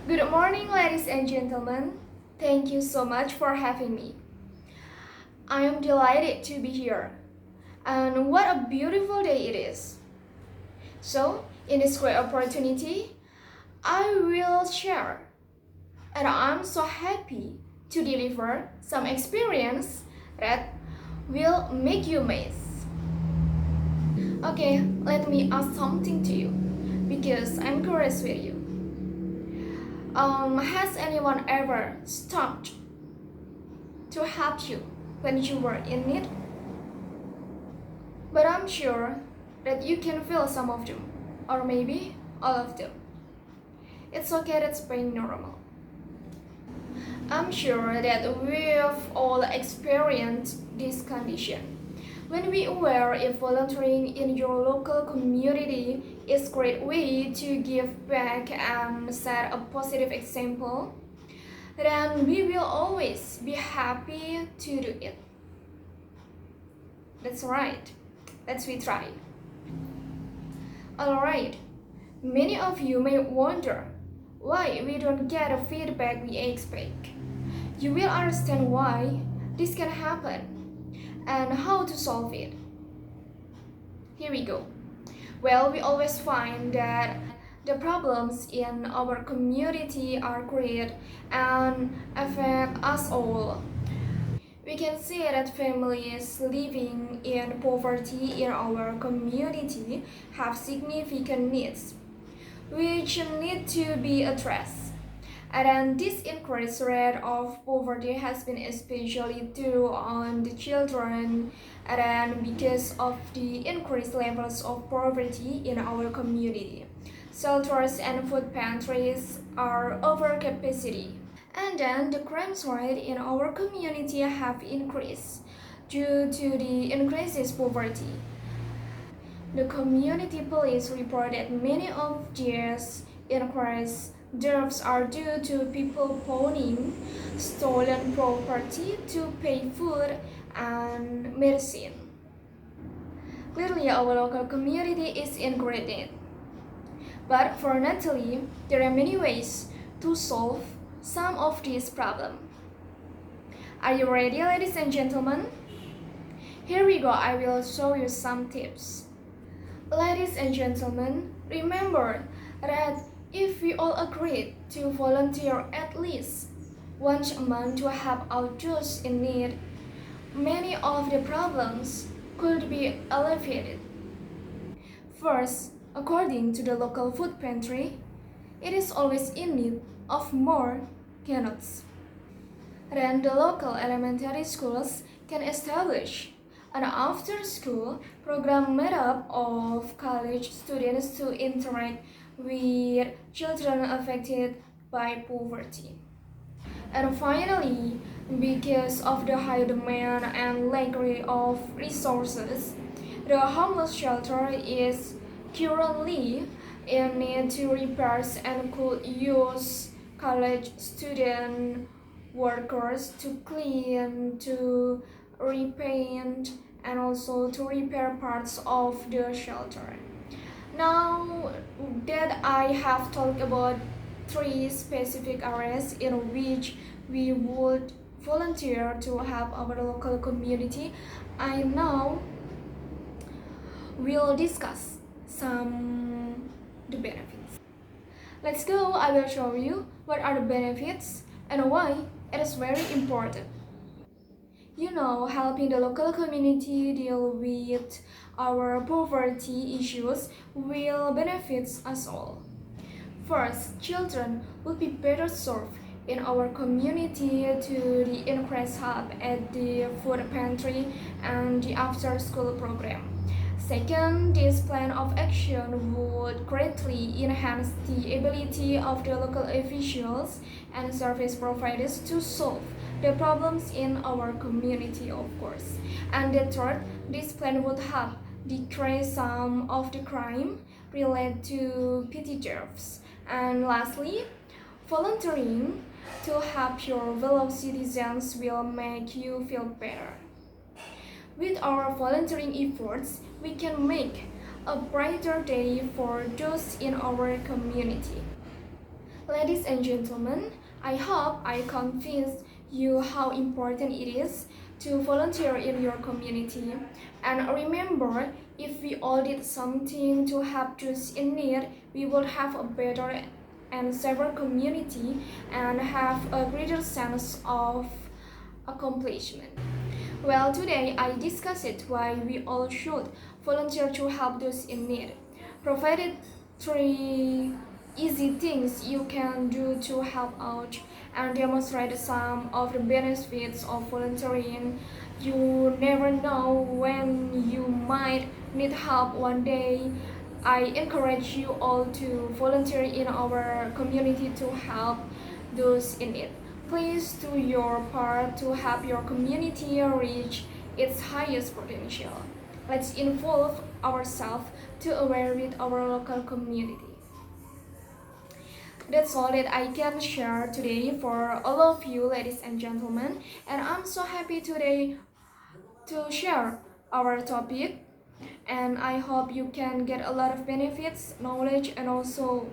Good morning, ladies and gentlemen. Thank you so much for having me. I am delighted to be here. And what a beautiful day it is. So, in this great opportunity, I will share. And I'm so happy to deliver some experience that will make you amazed. Okay, let me ask something to you because I'm curious with you. Has anyone ever stopped to help you when you were in need? But I'm sure that you can feel some of them, or maybe all of them. It's okay, that's being normal. I'm sure that we've all experienced this condition. When we aware if volunteering in your local community is a great way to give back and set a positive example, then we will always be happy to do it. That's right. Let's retry. Alright, many of you may wonder why we don't get the feedback we expect. You will understand why this can happen and how to solve it. Here we go. Well, we always find that the problems in our community are great and affect us all. We can see that families living in poverty in our community have significant needs, which need to be addressed. And then this increased rate of poverty has been especially true on the children, and then because of the increased levels of poverty in our community. Shelters and food pantries are over capacity. And then the crime rate in our community have increased due to the increased poverty. The community police report that many of these increased deaths are due to people pawning stolen property to pay food and medicine. Clearly, our local community is in great need. But fortunately, there are many ways to solve some of these problems. Are you ready, ladies and gentlemen? Here we go, I will show you some tips. Ladies and gentlemen, remember that if we all agree to volunteer at least once a month to help out those in need, many of the problems could be alleviated. First, according to the local food pantry, it is always in need of more cannots. Then the local elementary schools can establish an after-school program made up of college students to interact with children affected by poverty. And finally, because of the high demand and lack of resources, the homeless shelter is currently in need to repairs and could use college student workers to clean, to repaint, and also to repair parts of the shelter. Now that I have talked about three specific areas in which we would volunteer to help our local community, I now will discuss some the benefits. Let's go. I will show you what are the benefits and why it is very important. Helping the local community deal with our poverty issues will benefit us all. First, children will be better served in our community to the increased help at the food pantry and the after-school program. Second, this plan of action would greatly enhance the ability of the local officials and service providers to solve the problems in our community, of course. And the third, this plan would help decrease some of the crime related to petty thefts. And lastly, volunteering to help your fellow citizens will make you feel better. With our volunteering efforts, we can make a brighter day for those in our community. Ladies and gentlemen, I hope I convinced you how important it is to volunteer in your community. And remember, if we all did something to help those in need, we would have a better and safer community and have a greater sense of accomplishment. Well, today I discussed why we all should volunteer to help those in need. Provided three easy things you can do to help out and demonstrate some of the benefits of volunteering. You never know when you might need help one day. I encourage you all to volunteer in our community to help those in need. Please do your part to help your community reach its highest potential. Let's involve ourselves to aware with our local community. That's all that I can share today for all of you, ladies and gentlemen. And I'm so happy today to share our topic. And I hope you can get a lot of benefits, knowledge, and also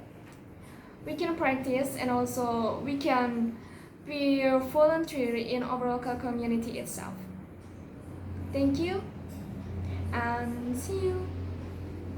we can practice and also we can be volunteer in our local community itself. Thank you and see you.